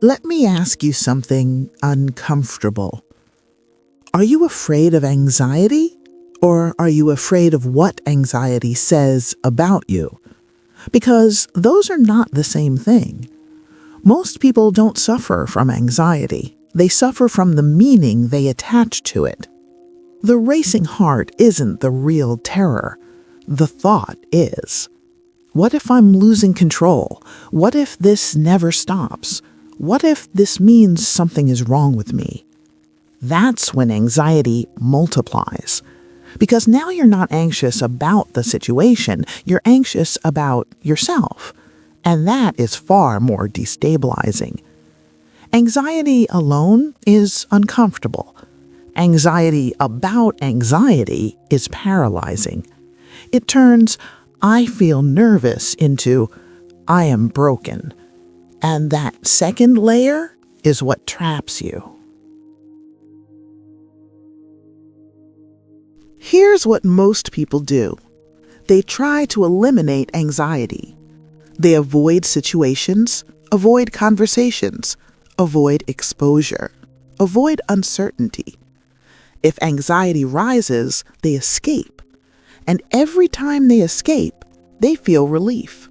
Let me ask you something uncomfortable. Are you afraid of anxiety? Or are you afraid of what anxiety says about you? Because those are not the same thing. Most people don't suffer from anxiety. They suffer from the meaning they attach to it. The racing heart isn't the real terror. The thought is. What if I'm losing control? What if this never stops? What if this means something is wrong with me? That's when anxiety multiplies. Because now you're not anxious about the situation, you're anxious about yourself. And that is far more destabilizing. Anxiety alone is uncomfortable. Anxiety about anxiety is paralyzing. It turns, I feel nervous into, I am broken. And that second layer is what traps you. Here's what most people do. They try to eliminate anxiety. They avoid situations, avoid conversations, avoid exposure, avoid uncertainty. If anxiety rises, they escape. And every time they escape, they feel relief.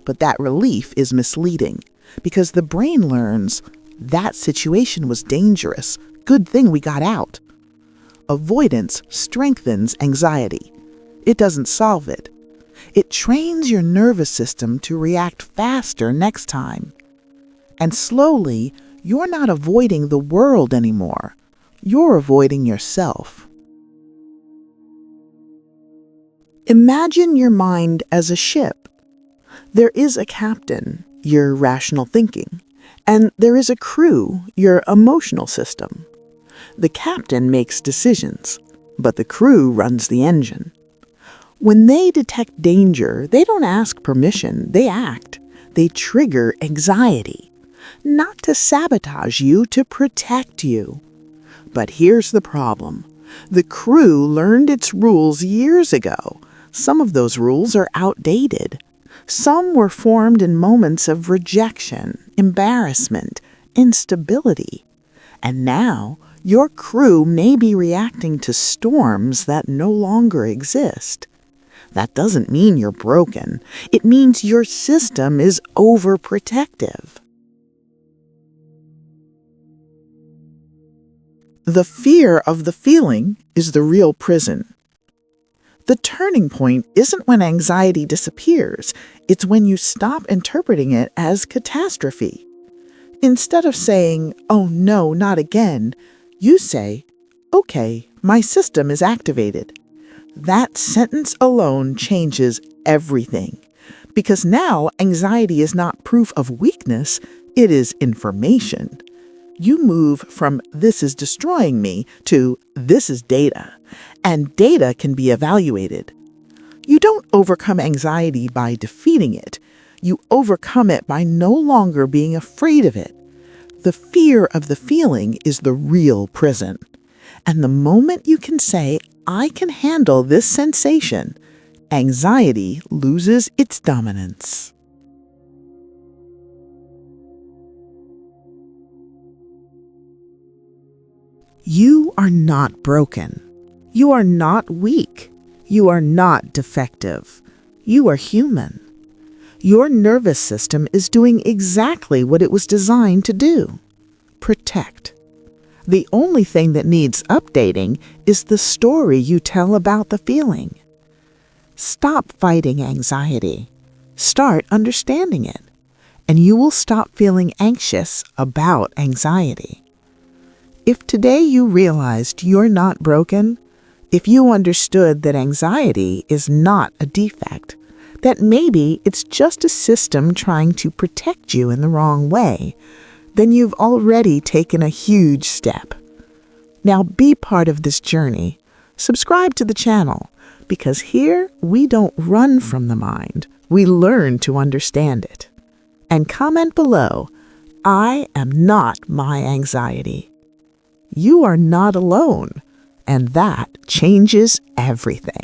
But that relief is misleading because the brain learns that situation was dangerous. Good thing we got out. Avoidance strengthens anxiety. It doesn't solve it. It trains your nervous system to react faster next time. And slowly, you're not avoiding the world anymore. You're avoiding yourself. Imagine your mind as a ship. There is a captain, your rational thinking, and there is a crew, your emotional system. The captain makes decisions, but the crew runs the engine. When they detect danger, they don't ask permission, they act. They trigger anxiety, not to sabotage you, to protect you. But here's the problem. The crew learned its rules years ago. Some of those rules are outdated. Some were formed in moments of rejection, embarrassment, instability. And now, your crew may be reacting to storms that no longer exist. That doesn't mean you're broken. It means your system is overprotective. The fear of the feeling is the real prison. The turning point isn't when anxiety disappears. It's when you stop interpreting it as catastrophe. Instead of saying, "Oh no, not again," you say, "Okay, my system is activated." That sentence alone changes everything. Because now anxiety is not proof of weakness, it is information. You move from "this is destroying me" to "this is data," and data can be evaluated. You don't overcome anxiety by defeating it. You overcome it by no longer being afraid of it. The fear of the feeling is the real prison. And the moment you can say, "I can handle this sensation," anxiety loses its dominance. You are not broken. You are not weak. You are not defective. You are human. Your nervous system is doing exactly what it was designed to do: protect. The only thing that needs updating is the story you tell about the feeling. Stop fighting anxiety. Start understanding it, and you will stop feeling anxious about anxiety. If today you realized you're not broken, if you understood that anxiety is not a defect, that maybe it's just a system trying to protect you in the wrong way, then you've already taken a huge step. Now be part of this journey. Subscribe to the channel, because here we don't run from the mind, we learn to understand it. And comment below, "I am not my anxiety." You are not alone, and that changes everything.